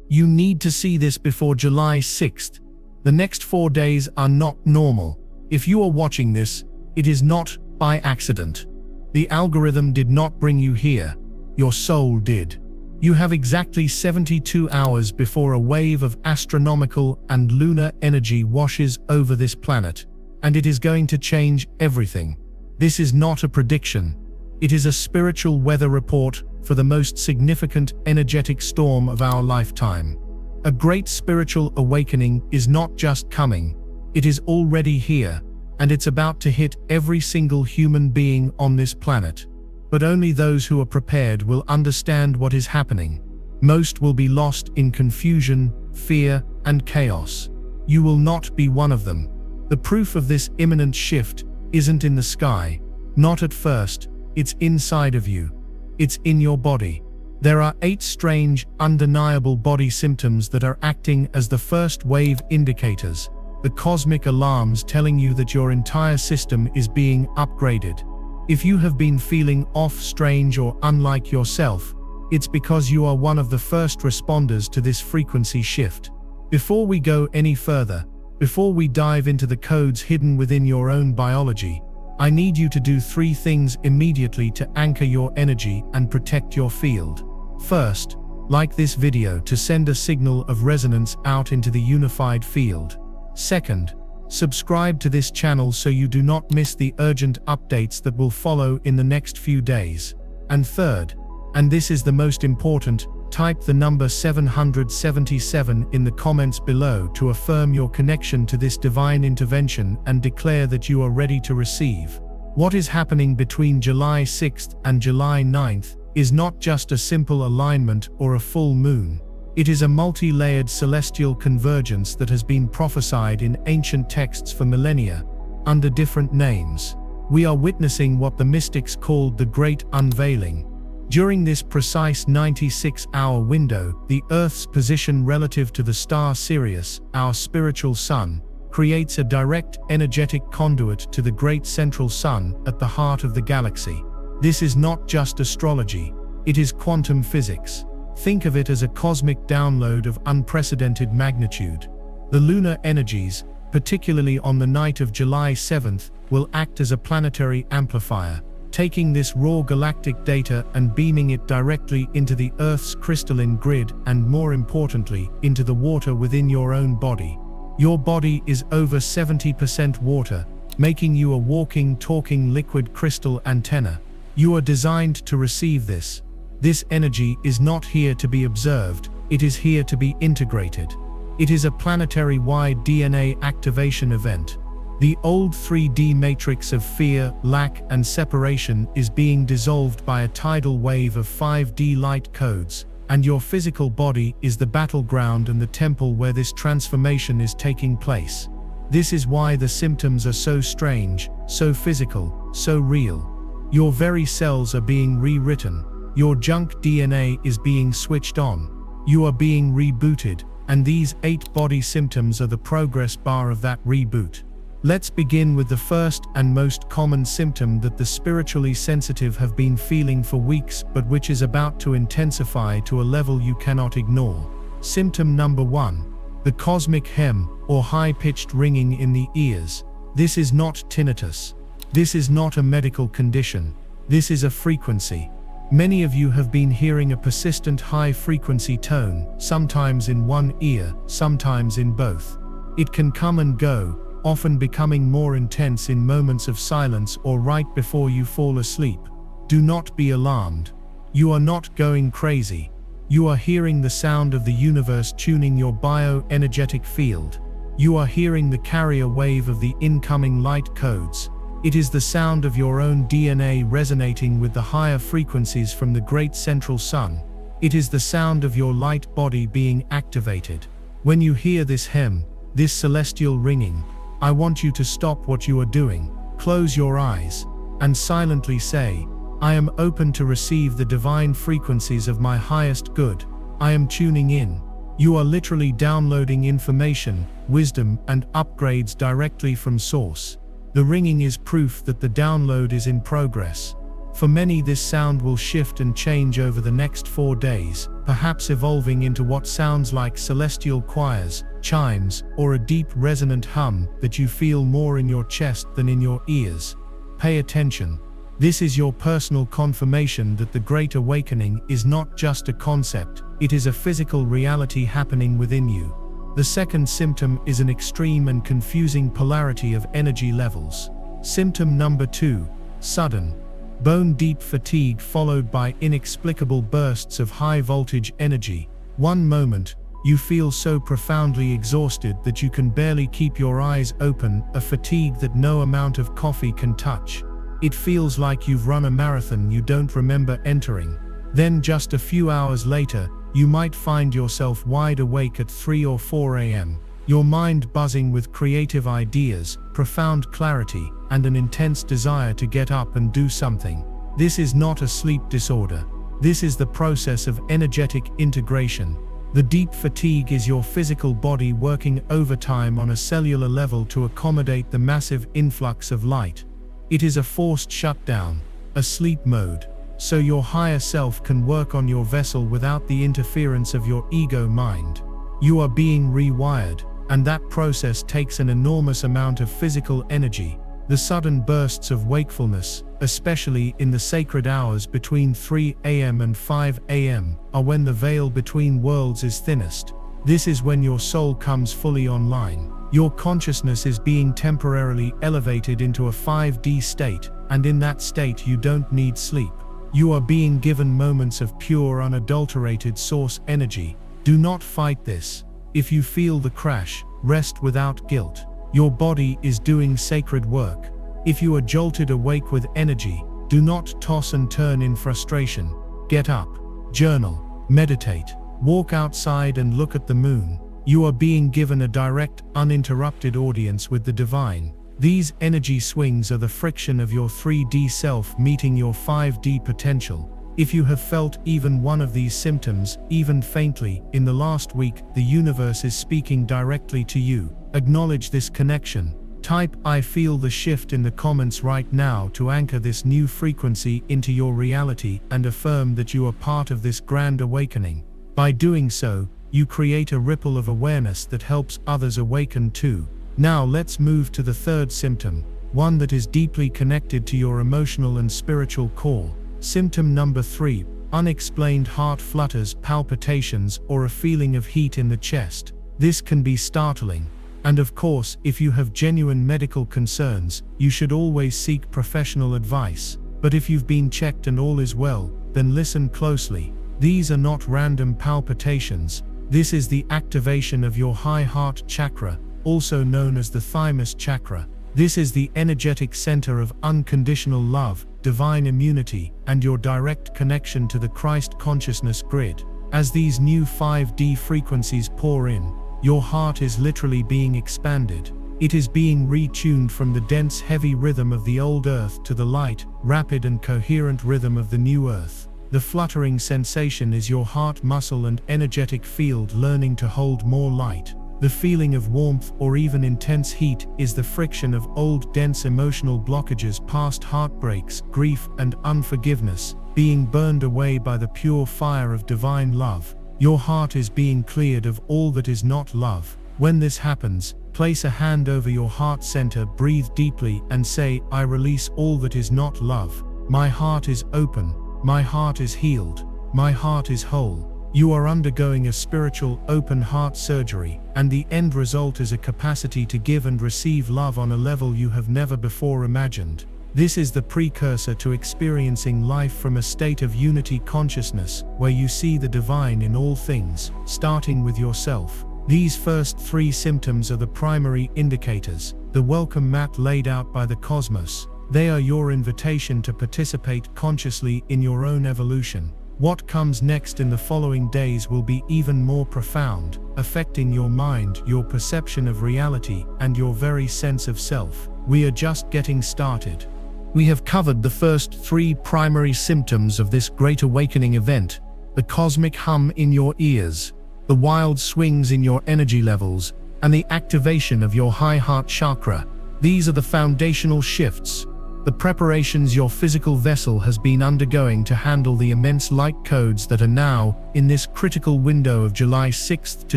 You need to see this before July 6th. The next 4 days are not normal. If you are watching this, it is not by accident. The algorithm did not bring you here. Your soul did. You have exactly 72 hours before a wave of astronomical and lunar energy washes over this planet, and it is going to change everything. This is not a prediction. It is a spiritual weather report for the most significant energetic storm of our lifetime. A great spiritual awakening is not just coming, it is already here, and it's about to hit every single human being on this planet. But only those who are prepared will understand what is happening. Most will be lost in confusion, fear, and chaos. You will not be one of them. The proof of this imminent shift isn't in the sky. Not at first, it's inside of you. It's in your body. There are 8 strange, undeniable body symptoms that are acting as the first wave indicators, the cosmic alarms telling you that your entire system is being upgraded. If you have been feeling off, strange, or unlike yourself, it's because you are one of the first responders to this frequency shift. Before we go any further, before we dive into the codes hidden within your own biology, I need you to do 3 things immediately to anchor your energy and protect your field. First, like this video to send a signal of resonance out into the unified field. Second, subscribe to this channel so you do not miss the urgent updates that will follow in the next few days. And third, and this is the most important, type the number 777 in the comments below to affirm your connection to this divine intervention and declare that you are ready to receive. What is happening between July 6th and July 9th is not just a simple alignment or a full moon. It is a multi-layered celestial convergence that has been prophesied in ancient texts for millennia, under different names. We are witnessing what the mystics called the Great Unveiling. During this precise 96-hour window, the Earth's position relative to the star Sirius, our spiritual sun, creates a direct energetic conduit to the great central sun at the heart of the galaxy. This is not just astrology, it is quantum physics. Think of it as a cosmic download of unprecedented magnitude. The lunar energies, particularly on the night of July 7th, will act as a planetary amplifier, taking this raw galactic data and beaming it directly into the Earth's crystalline grid and, more importantly, into the water within your own body. Your body is over 70% water, making you a walking, talking liquid crystal antenna. You are designed to receive this. This energy is not here to be observed, it is here to be integrated. It is a planetary-wide DNA activation event. The old 3D matrix of fear, lack, and separation is being dissolved by a tidal wave of 5D light codes, and your physical body is the battleground and the temple where this transformation is taking place. This is why the symptoms are so strange, so physical, so real. Your very cells are being rewritten. Your junk DNA is being switched on. You are being rebooted, and these 8 body symptoms are the progress bar of that reboot. Let's begin with the first and most common symptom that the spiritually sensitive have been feeling for weeks but which is about to intensify to a level you cannot ignore. Symptom number 1. The cosmic hem, or high-pitched ringing in the ears. This is not tinnitus. This is not a medical condition. This is a frequency. Many of you have been hearing a persistent high-frequency tone, sometimes in one ear, sometimes in both. It can come and go, often becoming more intense in moments of silence or right before you fall asleep. Do not be alarmed. You are not going crazy. You are hearing the sound of the universe tuning your bioenergetic field. You are hearing the carrier wave of the incoming light codes. It is the sound of your own DNA resonating with the higher frequencies from the great central sun. It is the sound of your light body being activated. When you hear this hem, this celestial ringing, I want you to stop what you are doing, close your eyes, and silently say, I am open to receive the divine frequencies of my highest good. I am tuning in. You are literally downloading information, wisdom, and upgrades directly from source. The ringing is proof that the download is in progress. For many, this sound will shift and change over the next 4 days, perhaps evolving into what sounds like celestial choirs, chimes, or a deep resonant hum that you feel more in your chest than in your ears. Pay attention. This is your personal confirmation that the Great Awakening is not just a concept, it is a physical reality happening within you. The second symptom is an extreme and confusing polarity of energy levels. Symptom number 2, sudden, bone-deep fatigue followed by inexplicable bursts of high-voltage energy. One moment, you feel so profoundly exhausted that you can barely keep your eyes open, a fatigue that no amount of coffee can touch. It feels like you've run a marathon you don't remember entering. Then just a few hours later, you might find yourself wide awake at 3 or 4 a.m., your mind buzzing with creative ideas, profound clarity, and an intense desire to get up and do something. This is not a sleep disorder. This is the process of energetic integration. The deep fatigue is your physical body working overtime on a cellular level to accommodate the massive influx of light. It is a forced shutdown, a sleep mode, so your higher self can work on your vessel without the interference of your ego mind. You are being rewired, and that process takes an enormous amount of physical energy. The sudden bursts of wakefulness, especially in the sacred hours between 3 a.m. and 5 a.m., are when the veil between worlds is thinnest. This is when your soul comes fully online. Your consciousness is being temporarily elevated into a 5D state, and in that state you don't need sleep. You are being given moments of pure, unadulterated source energy. Do not fight this. If you feel the crash, rest without guilt. Your body is doing sacred work. If you are jolted awake with energy, do not toss and turn in frustration. Get up, journal, meditate, walk outside and look at the moon. You are being given a direct, uninterrupted audience with the divine. These energy swings are the friction of your 3D self meeting your 5D potential. If you have felt even one of these symptoms, even faintly, in the last week, the universe is speaking directly to you. Acknowledge this connection. Type "I feel the shift" in the comments right now to anchor this new frequency into your reality and affirm that you are part of this grand awakening. By doing so, you create a ripple of awareness that helps others awaken too. Now let's move to the third symptom, one that is deeply connected to your emotional and spiritual core. Symptom number 3, unexplained heart flutters, palpitations, or a feeling of heat in the chest. This can be startling. And of course, if you have genuine medical concerns, you should always seek professional advice. But if you've been checked and all is well, then listen closely. These are not random palpitations. This is the activation of your high heart chakra, also known as the thymus chakra. This is the energetic center of unconditional love, divine immunity, and your direct connection to the Christ consciousness grid. As these new 5D frequencies pour in, your heart is literally being expanded. It is being retuned from the dense, heavy rhythm of the old earth to the light, rapid and coherent rhythm of the new earth. The fluttering sensation is your heart muscle and energetic field learning to hold more light. The feeling of warmth or even intense heat is the friction of old, dense emotional blockages, past heartbreaks, grief, and unforgiveness, being burned away by the pure fire of divine love. Your heart is being cleared of all that is not love. When this happens, place a hand over your heart center, breathe deeply, and say, "I release all that is not love. My heart is open. My heart is healed. My heart is whole." You are undergoing a spiritual, open heart surgery, and the end result is a capacity to give and receive love on a level you have never before imagined. This is the precursor to experiencing life from a state of unity consciousness, where you see the divine in all things, starting with yourself. These first 3 symptoms are the primary indicators, the welcome mat laid out by the cosmos. They are your invitation to participate consciously in your own evolution. What comes next in the following days will be even more profound, affecting your mind, your perception of reality, and your very sense of self. We are just getting started. We have covered the first 3 primary symptoms of this great awakening event: the cosmic hum in your ears, the wild swings in your energy levels, and the activation of your high heart chakra. These are the foundational shifts. the preparations your physical vessel has been undergoing to handle the immense light codes that are now, in this critical window of July 6th to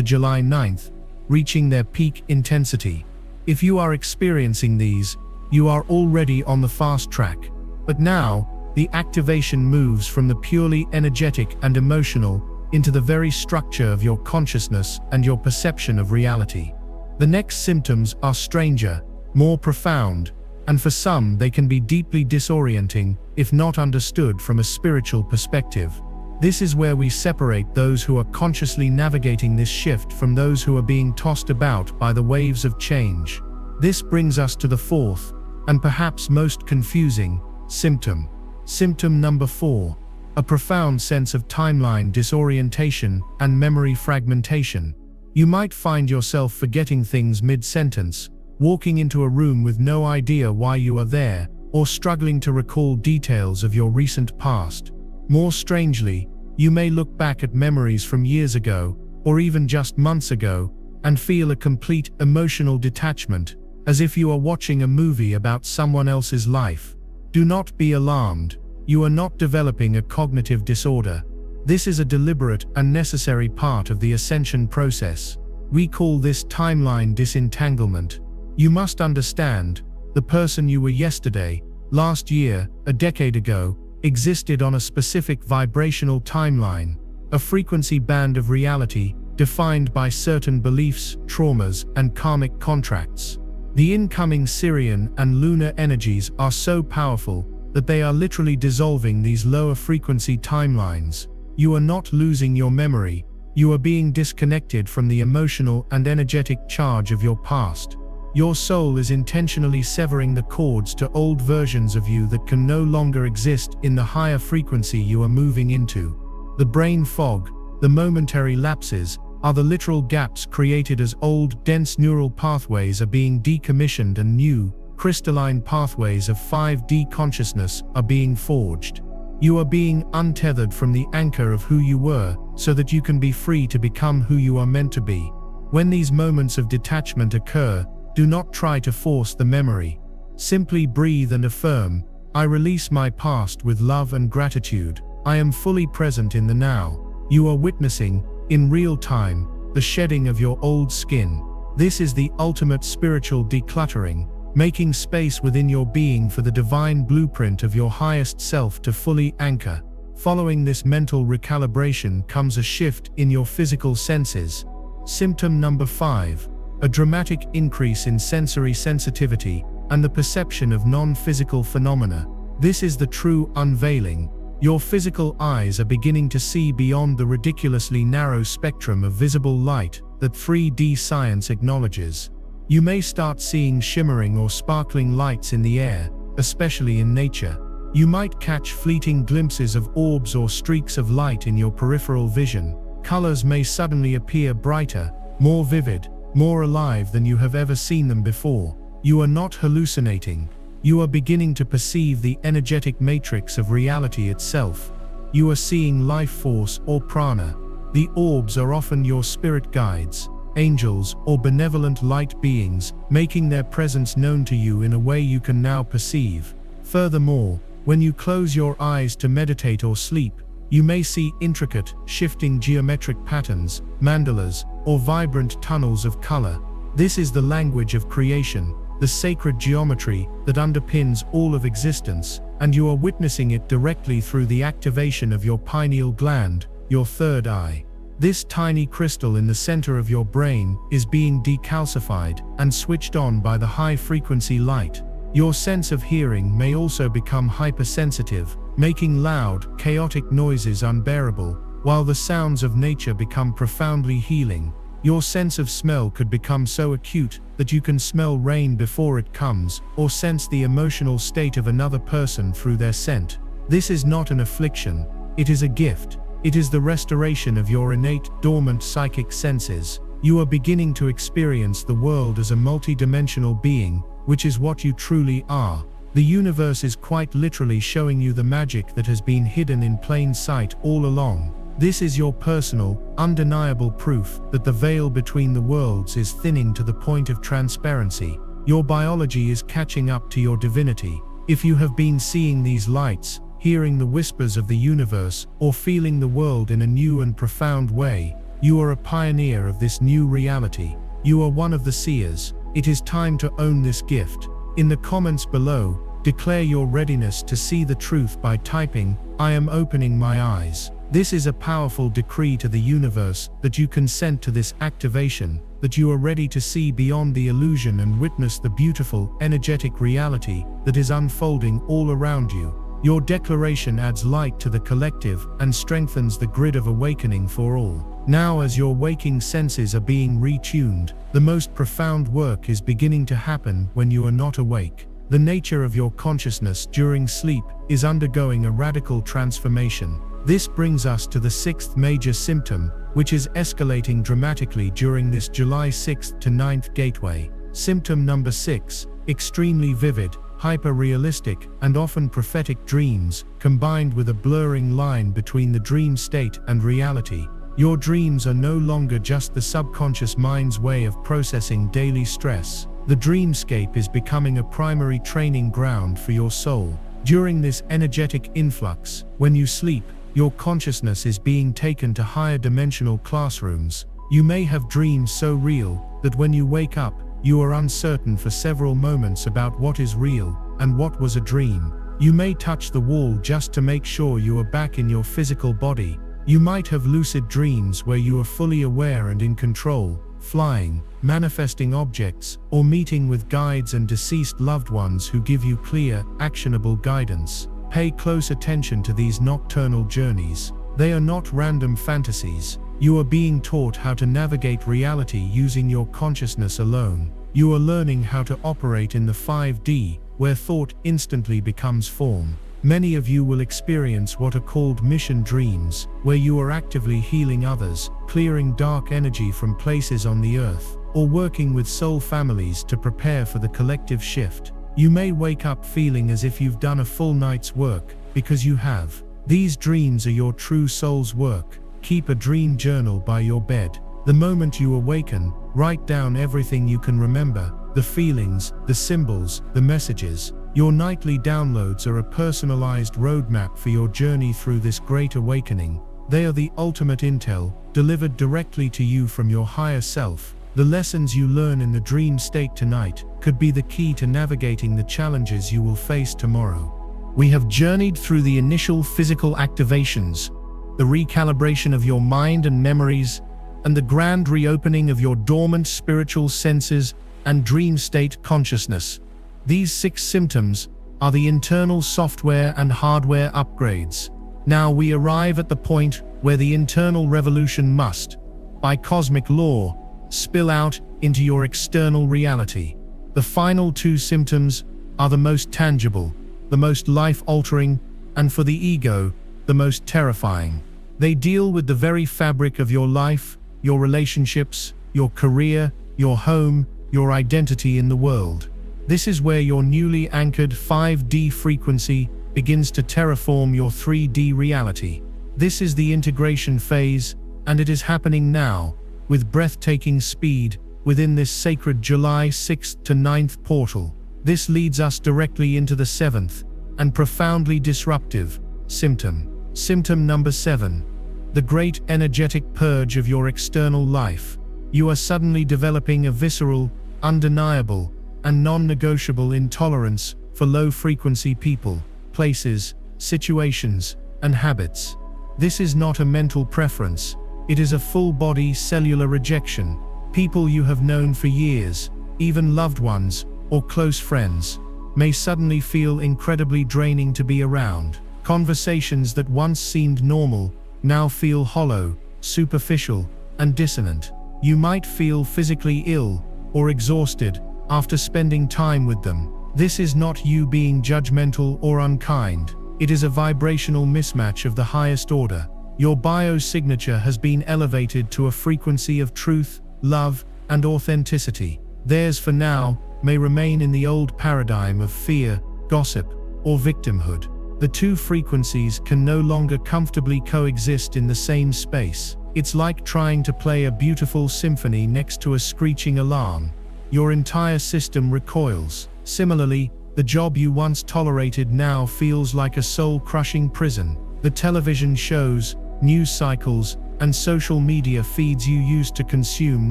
July 9th, reaching their peak intensity. If you are experiencing these, you are already on the fast track. But now, the activation moves from the purely energetic and emotional into the very structure of your consciousness and your perception of reality. The next symptoms are stranger, more profound, and for some they can be deeply disorienting if not understood from a spiritual perspective. This is where we separate those who are consciously navigating this shift from those who are being tossed about by the waves of change. This brings us to the fourth, and perhaps most confusing, symptom. Symptom number 4. A profound sense of timeline disorientation and memory fragmentation. You might find yourself forgetting things mid-sentence, walking into a room with no idea why you are there, or struggling to recall details of your recent past. More strangely, you may look back at memories from years ago, or even just months ago, and feel a complete emotional detachment, as if you are watching a movie about someone else's life. Do not be alarmed. You are not developing a cognitive disorder. This is a deliberate and necessary part of the ascension process. We call this timeline disentanglement. You must understand, the person you were yesterday, last year, a decade ago, existed on a specific vibrational timeline, a frequency band of reality defined by certain beliefs, traumas, and karmic contracts. The incoming Sirian and lunar energies are so powerful that they are literally dissolving these lower frequency timelines. You are not losing your memory, you are being disconnected from the emotional and energetic charge of your past. Your soul is intentionally severing the cords to old versions of you that can no longer exist in the higher frequency you are moving into. The brain fog, the momentary lapses, are the literal gaps created as old, dense neural pathways are being decommissioned and new, crystalline pathways of 5D consciousness are being forged. You are being untethered from the anchor of who you were, so that you can be free to become who you are meant to be. When these moments of detachment occur, do not try to force the memory. Simply breathe and affirm, I release my past with love and gratitude. I am fully present in the now. You are witnessing, in real time, the shedding of your old skin. This is the ultimate spiritual decluttering, making space within your being for the divine blueprint of your highest self to fully anchor. Following this mental recalibration comes a shift in your physical senses. Symptom number 5. A dramatic increase in sensory sensitivity and the perception of non-physical phenomena. This is the true unveiling. Your physical eyes are beginning to see beyond the ridiculously narrow spectrum of visible light that 3D science acknowledges. You may start seeing shimmering or sparkling lights in the air, especially in nature. You might catch fleeting glimpses of orbs or streaks of light in your peripheral vision. Colors may suddenly appear brighter, more vivid, more alive than you have ever seen them before. You are not hallucinating. You are beginning to perceive the energetic matrix of reality itself. You are seeing life force or prana. The orbs are often your spirit guides, angels, or benevolent light beings, making their presence known to you in a way you can now perceive. Furthermore, when you close your eyes to meditate or sleep, you may see intricate, shifting geometric patterns, mandalas, or vibrant tunnels of color. This is the language of creation, the sacred geometry that underpins all of existence, and you are witnessing it directly through the activation of your pineal gland, your third eye. This tiny crystal in the center of your brain is being decalcified and switched on by the high-frequency light. Your sense of hearing may also become hypersensitive, making loud, chaotic noises unbearable, while the sounds of nature become profoundly healing. Your sense of smell could become so acute that you can smell rain before it comes, or sense the emotional state of another person through their scent. This is not an affliction, it is a gift. It is the restoration of your innate, dormant psychic senses. You are beginning to experience the world as a multi-dimensional being, which is what you truly are. The universe is quite literally showing you the magic that has been hidden in plain sight all along. This is your personal, undeniable proof that the veil between the worlds is thinning to the point of transparency. Your biology is catching up to your divinity. If you have been seeing these lights, hearing the whispers of the universe, or feeling the world in a new and profound way, you are a pioneer of this new reality. You are one of the seers. It is time to own this gift. In the comments below, declare your readiness to see the truth by typing, "I am opening my eyes." This is a powerful decree to the universe that you consent to this activation, that you are ready to see beyond the illusion and witness the beautiful, energetic reality that is unfolding all around you. Your declaration adds light to the collective and strengthens the grid of awakening for all. Now, as your waking senses are being retuned, the most profound work is beginning to happen when you are not awake. The nature of your consciousness during sleep is undergoing a radical transformation. This brings us to the sixth major symptom, which is escalating dramatically during this July 6th to 9th gateway. Symptom number 6, extremely vivid, hyper-realistic, and often prophetic dreams, combined with a blurring line between the dream state and reality. Your dreams are no longer just the subconscious mind's way of processing daily stress. The dreamscape is becoming a primary training ground for your soul. During this energetic influx, when you sleep, your consciousness is being taken to higher dimensional classrooms. You may have dreams so real that when you wake up, you are uncertain for several moments about what is real and what was a dream. You may touch the wall just to make sure you are back in your physical body. You might have lucid dreams where you are fully aware and in control, flying, manifesting objects, or meeting with guides and deceased loved ones who give you clear, actionable guidance. Pay close attention to these nocturnal journeys. They are not random fantasies. You are being taught how to navigate reality using your consciousness alone. You are learning how to operate in the 5D, where thought instantly becomes form. Many of you will experience what are called mission dreams, where you are actively healing others, clearing dark energy from places on the earth, or working with soul families to prepare for the collective shift. You may wake up feeling as if you've done a full night's work, because you have. These dreams are your true soul's work. Keep a dream journal by your bed. The moment you awaken, write down everything you can remember, the feelings, the symbols, the messages. Your nightly downloads are a personalized roadmap for your journey through this great awakening. They are the ultimate intel, delivered directly to you from your higher self. The lessons you learn in the dream state tonight could be the key to navigating the challenges you will face tomorrow. We have journeyed through the initial physical activations, the recalibration of your mind and memories, and the grand reopening of your dormant spiritual senses and dream state consciousness. These 6 symptoms are the internal software and hardware upgrades. Now we arrive at the point where the internal revolution must, by cosmic law, spill out into your external reality. The final 2 symptoms are the most tangible, the most life-altering, and for the ego, the most terrifying. They deal with the very fabric of your life, your relationships, your career, your home, your identity in the world. This is where your newly anchored 5D frequency begins to terraform your 3D reality. This is the integration phase, and it is happening now, with breathtaking speed, within this sacred July 6th to 9th portal. This leads us directly into the 7th, and profoundly disruptive, symptom. Symptom number 7. The great energetic purge of your external life. You are suddenly developing a visceral, undeniable, and non-negotiable intolerance for low-frequency people, places, situations, and habits. This is not a mental preference. It is a full-body cellular rejection. People you have known for years, even loved ones or close friends, may suddenly feel incredibly draining to be around. Conversations that once seemed normal now feel hollow, superficial, and dissonant. You might feel physically ill or exhausted after spending time with them. This is not you being judgmental or unkind. It is a vibrational mismatch of the highest order. Your biosignature has been elevated to a frequency of truth, love, and authenticity. Theirs for now may remain in the old paradigm of fear, gossip, or victimhood. The 2 frequencies can no longer comfortably coexist in the same space. It's like trying to play a beautiful symphony next to a screeching alarm. Your entire system recoils. Similarly, The job you once tolerated now feels like a soul-crushing prison. The television shows, news cycles, and social media feeds you used to consume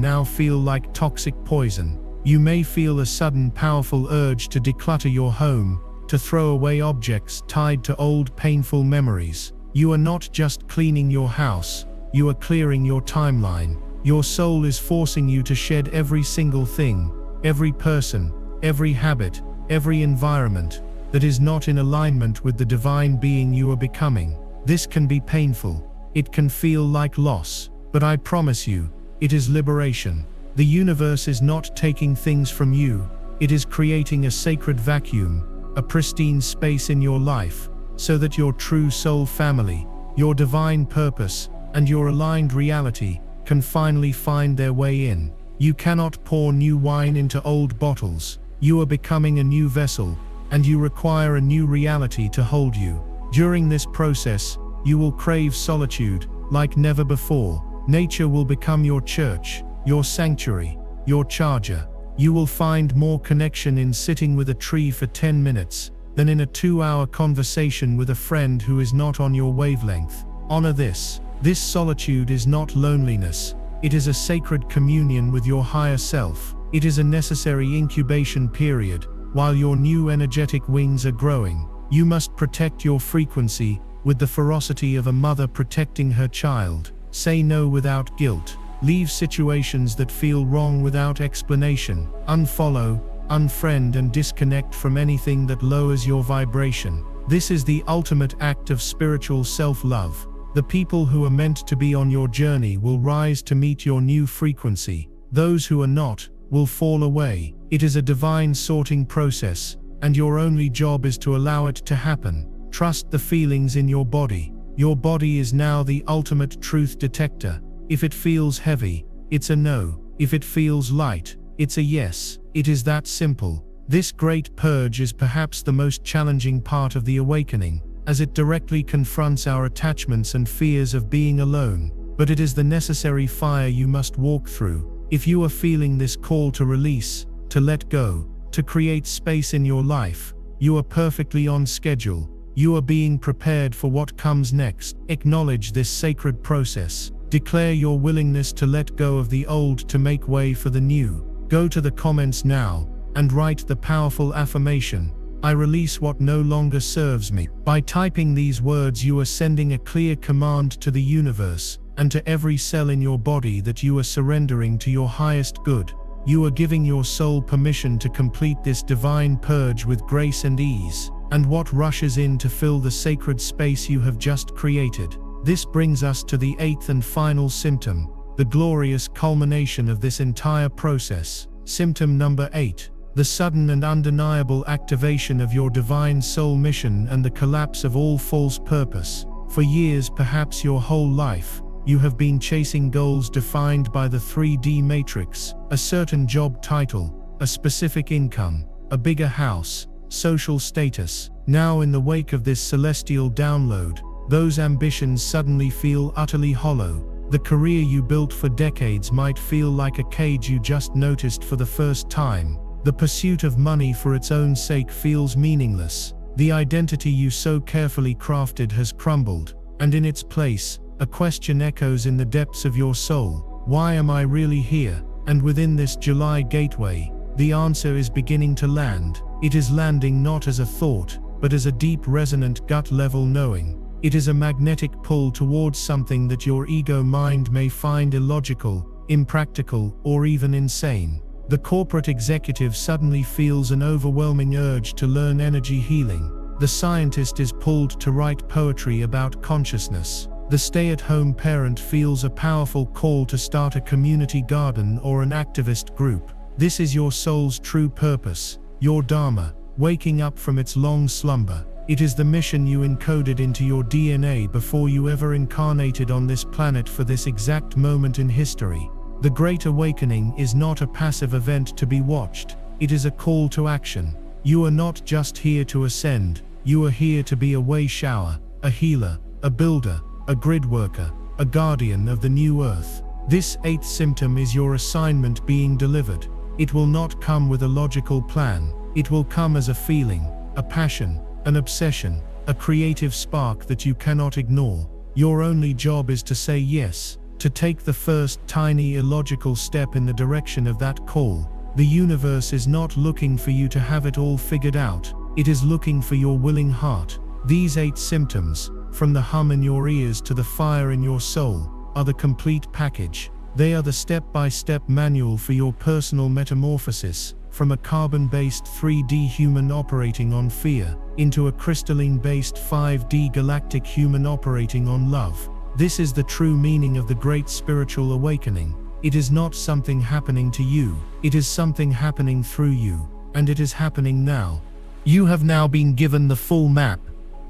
now feel like toxic poison. You may feel a sudden powerful urge to declutter your home, to throw away objects tied to old painful memories. You are not just cleaning your house, you are clearing your timeline. Your soul is forcing you to shed every single thing, every person, every habit, every environment that is not in alignment with the divine being you are becoming. This can be painful. It can feel like loss, but I promise you, it is liberation. The universe is not taking things from you, it is creating a sacred vacuum, a pristine space in your life, so that your true soul family, your divine purpose, and your aligned reality can finally find their way in. You cannot pour new wine into old bottles. You are becoming a new vessel, and you require a new reality to hold you. During this process, you will crave solitude like never before. Nature will become your church, your sanctuary, your charger. You will find more connection in sitting with a tree for 10 minutes than in a 2-hour conversation with a friend who is not on your wavelength. Honor this. This solitude is not loneliness. It is a sacred communion with your higher self. It is a necessary incubation period while your new energetic wings are growing. You must protect your frequency with the ferocity of a mother protecting her child. Say no without guilt. Leave situations that feel wrong without explanation. Unfollow, unfriend, and disconnect from anything that lowers your vibration. This is the ultimate act of spiritual self-love. The people who are meant to be on your journey will rise to meet your new frequency. Those who are not will fall away. It is a divine sorting process, and your only job is to allow it to happen. Trust the feelings in your body. Your body is now the ultimate truth detector. If it feels heavy, it's a no. If it feels light, it's a yes. It is that simple. This great purge is perhaps the most challenging part of the awakening, as it directly confronts our attachments and fears of being alone. But it is the necessary fire you must walk through. If you are feeling this call to release, to let go, to create space in your life, you are perfectly on schedule. You are being prepared for what comes next. Acknowledge this sacred process. Declare your willingness to let go of the old to make way for the new. Go to the comments now and write the powerful affirmation, "I release what no longer serves me." By typing these words, you are sending a clear command to the universe and to every cell in your body that you are surrendering to your highest good. You are giving your soul permission to complete this divine purge with grace and ease, and what rushes in to fill the sacred space you have just created. This brings us to the 8th and final symptom, the glorious culmination of this entire process. Symptom number 8. The sudden and undeniable activation of your divine soul mission and the collapse of all false purpose. For years, perhaps your whole life, you have been chasing goals defined by the 3D matrix, a certain job title, a specific income, a bigger house, social status. Now, in the wake of this celestial download, those ambitions suddenly feel utterly hollow. The career you built for decades might feel like a cage you just noticed for the first time. The pursuit of money for its own sake feels meaningless. The identity you so carefully crafted has crumbled, and in its place, a question echoes in the depths of your soul. Why am I really here? And within this July gateway, the answer is beginning to land. It is landing not as a thought, but as a deep resonant gut-level knowing. It is a magnetic pull towards something that your ego mind may find illogical, impractical, or even insane. The corporate executive suddenly feels an overwhelming urge to learn energy healing. The scientist is pulled to write poetry about consciousness. The stay-at-home parent feels a powerful call to start a community garden or an activist group. This is your soul's true purpose, your dharma, waking up from its long slumber. It is the mission you encoded into your DNA before you ever incarnated on this planet for this exact moment in history. The Great Awakening is not a passive event to be watched. It is a call to action. You are not just here to ascend, you are here to be a way shower, a healer, a builder, a grid worker, a guardian of the new earth. This 8th symptom is your assignment being delivered. It will not come with a logical plan. It will come as a feeling, a passion, an obsession, a creative spark that you cannot ignore. Your only job is to say yes, to take the first tiny illogical step in the direction of that call. The universe is not looking for you to have it all figured out. It is looking for your willing heart. These 8 symptoms, from the hum in your ears to the fire in your soul, are the complete package. They are the step-by-step manual for your personal metamorphosis, from a carbon-based 3D human operating on fear, into a crystalline-based 5D galactic human operating on love. This is the true meaning of the great spiritual awakening. It is not something happening to you, it is something happening through you, and it is happening now. You have now been given the full map,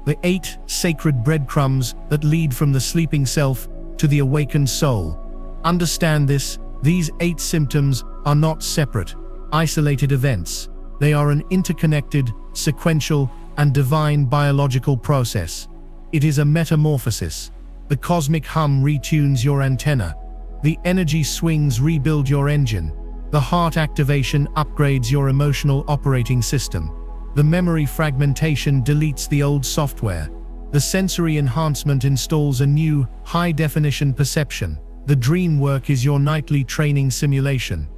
the 8 sacred breadcrumbs that lead from the sleeping self to the awakened soul. Understand this, these 8 symptoms are not separate, isolated events. They are an interconnected, sequential, and divine biological process. It is a metamorphosis. The cosmic hum retunes your antenna. The energy swings rebuild your engine. The heart activation upgrades your emotional operating system. The memory fragmentation deletes the old software. The sensory enhancement installs a new, high-definition perception. The dream work is your nightly training simulation.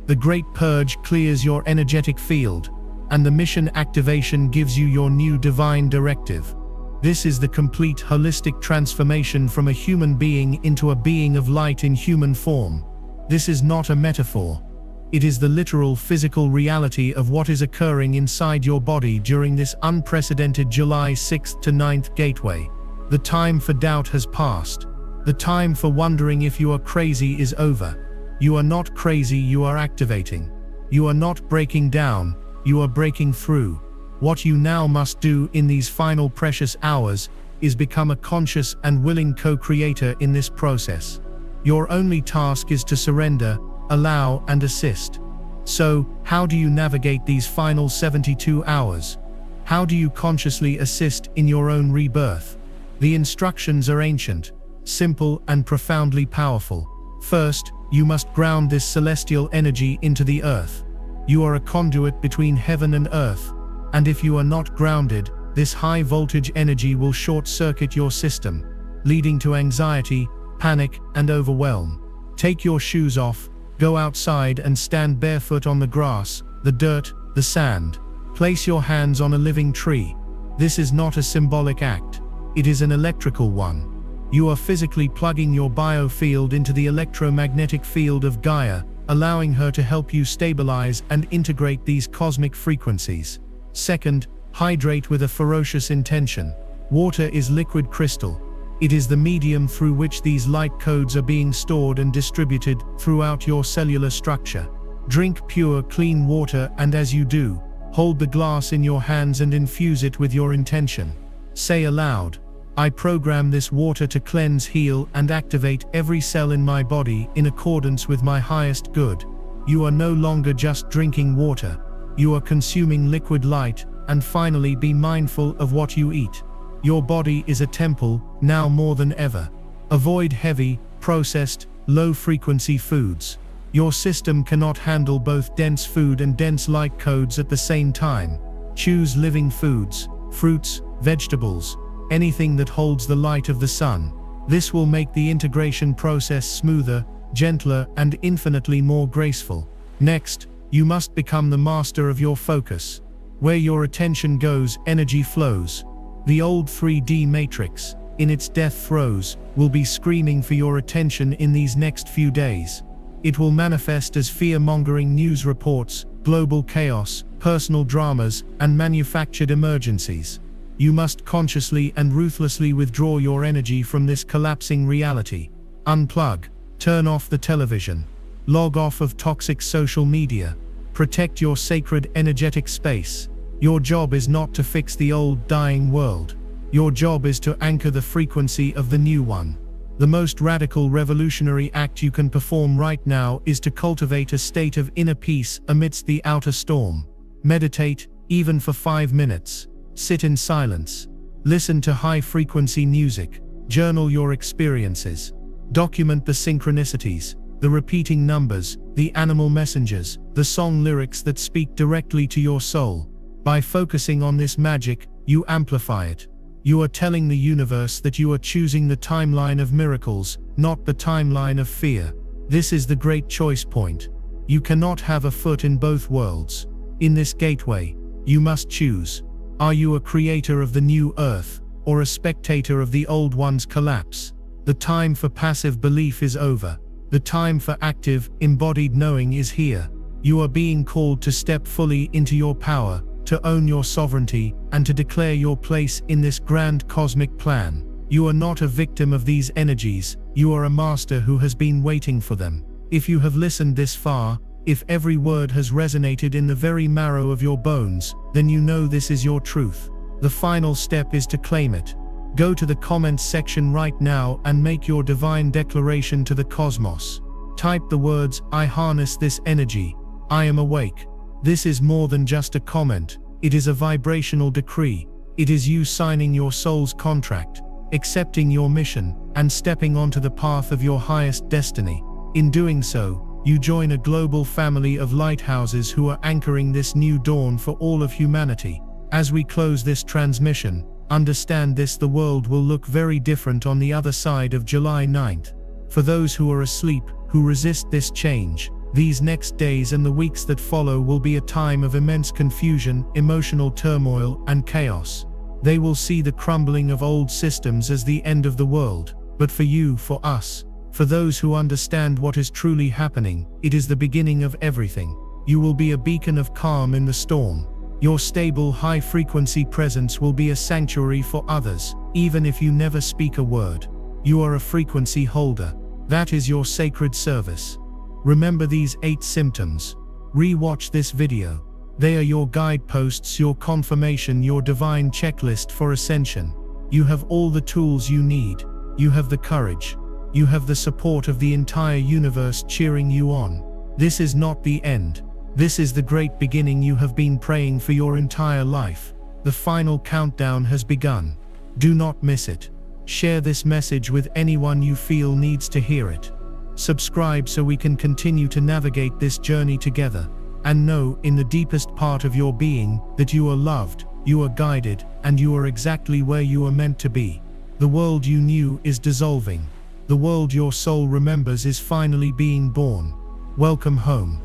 The Great Purge clears your energetic field, and the mission activation gives you your new divine directive. This is the complete holistic transformation from a human being into a being of light in human form. This is not a metaphor. It is the literal physical reality of what is occurring inside your body during this unprecedented July 6th to 9th gateway. The time for doubt has passed. The time for wondering if you are crazy is over. You are not crazy, you are activating. You are not breaking down, you are breaking through. What you now must do in these final precious hours is become a conscious and willing co-creator in this process. Your only task is to surrender, allow, and assist. So, how do you navigate these final 72 hours? How do you consciously assist in your own rebirth? The instructions are ancient, simple, and profoundly powerful. First, you must ground this celestial energy into the earth. You are a conduit between heaven and earth, and if you are not grounded, this high voltage energy will short-circuit your system, leading to anxiety, panic, and overwhelm. Take your shoes off, go outside and stand barefoot on the grass, the dirt, the sand. Place your hands on a living tree. This is not a symbolic act. It is an electrical one. You are physically plugging your biofield into the electromagnetic field of Gaia, allowing her to help you stabilize and integrate these cosmic frequencies. Second, hydrate with a ferocious intention. Water is liquid crystal. It is the medium through which these light codes are being stored and distributed throughout your cellular structure. Drink pure, clean water, and as you do, hold the glass in your hands and infuse it with your intention. Say aloud, I program this water to cleanse, heal, and activate every cell in my body in accordance with my highest good. You are no longer just drinking water. You are consuming liquid light, and finally be mindful of what you eat. Your body is a temple, now more than ever. Avoid heavy, processed, low-frequency foods. Your system cannot handle both dense food and dense light codes at the same time. Choose living foods, fruits, vegetables, anything that holds the light of the sun. This will make the integration process smoother, gentler, and infinitely more graceful. Next, you must become the master of your focus. Where your attention goes, energy flows. The old 3D matrix, in its death throes, will be screaming for your attention in these next few days. It will manifest as fear-mongering news reports, global chaos, personal dramas, and manufactured emergencies. You must consciously and ruthlessly withdraw your energy from this collapsing reality. Unplug, turn off the television, log off of toxic social media, protect your sacred energetic space. Your job is not to fix the old, dying world. Your job is to anchor the frequency of the new one. The most radical revolutionary act you can perform right now is to cultivate a state of inner peace amidst the outer storm. Meditate, even for 5 minutes. Sit in silence. Listen to high-frequency music. Journal your experiences. Document the synchronicities. the repeating numbers, the animal messengers, the song lyrics that speak directly to your soul. By focusing on this magic, you amplify it. You are telling the universe that you are choosing the timeline of miracles, not the timeline of fear. This is the great choice point. You cannot have a foot in both worlds. In this gateway, you must choose. Are you a creator of the new earth, or a spectator of the old one's collapse? The time for passive belief is over. The time for active, embodied knowing is here. You are being called to step fully into your power, to own your sovereignty, and to declare your place in this grand cosmic plan. You are not a victim of these energies, you are a master who has been waiting for them. If you have listened this far, if every word has resonated in the very marrow of your bones, then you know this is your truth. The final step is to claim it. Go to the comments section right now and make your divine declaration to the cosmos. Type the words, "I harness this energy. I am awake." This is more than just a comment. It is a vibrational decree. It is you signing your soul's contract, accepting your mission, and stepping onto the path of your highest destiny. In doing so, you join a global family of lighthouses who are anchoring this new dawn for all of humanity. As we close this transmission, understand this: the world will look very different on the other side of July 9th. For those who are asleep, who resist this change, these next days and the weeks that follow will be a time of immense confusion, emotional turmoil, and chaos. They will see the crumbling of old systems as the end of the world. But for you, for us, for those who understand what is truly happening, it is the beginning of everything. You will be a beacon of calm in the storm. Your stable, high-frequency presence will be a sanctuary for others, even if you never speak a word. You are a frequency holder. That is your sacred service. Remember these 8 symptoms. Re-watch this video. They are your guideposts, your confirmation, your divine checklist for ascension. You have all the tools you need. You have the courage. You have the support of the entire universe cheering you on. This is not the end. This is the great beginning you have been praying for your entire life. The final countdown has begun. Do not miss it. Share this message with anyone you feel needs to hear it. Subscribe so we can continue to navigate this journey together. And know, in the deepest part of your being, that you are loved, you are guided, and you are exactly where you are meant to be. The world you knew is dissolving. The world your soul remembers is finally being born. Welcome home.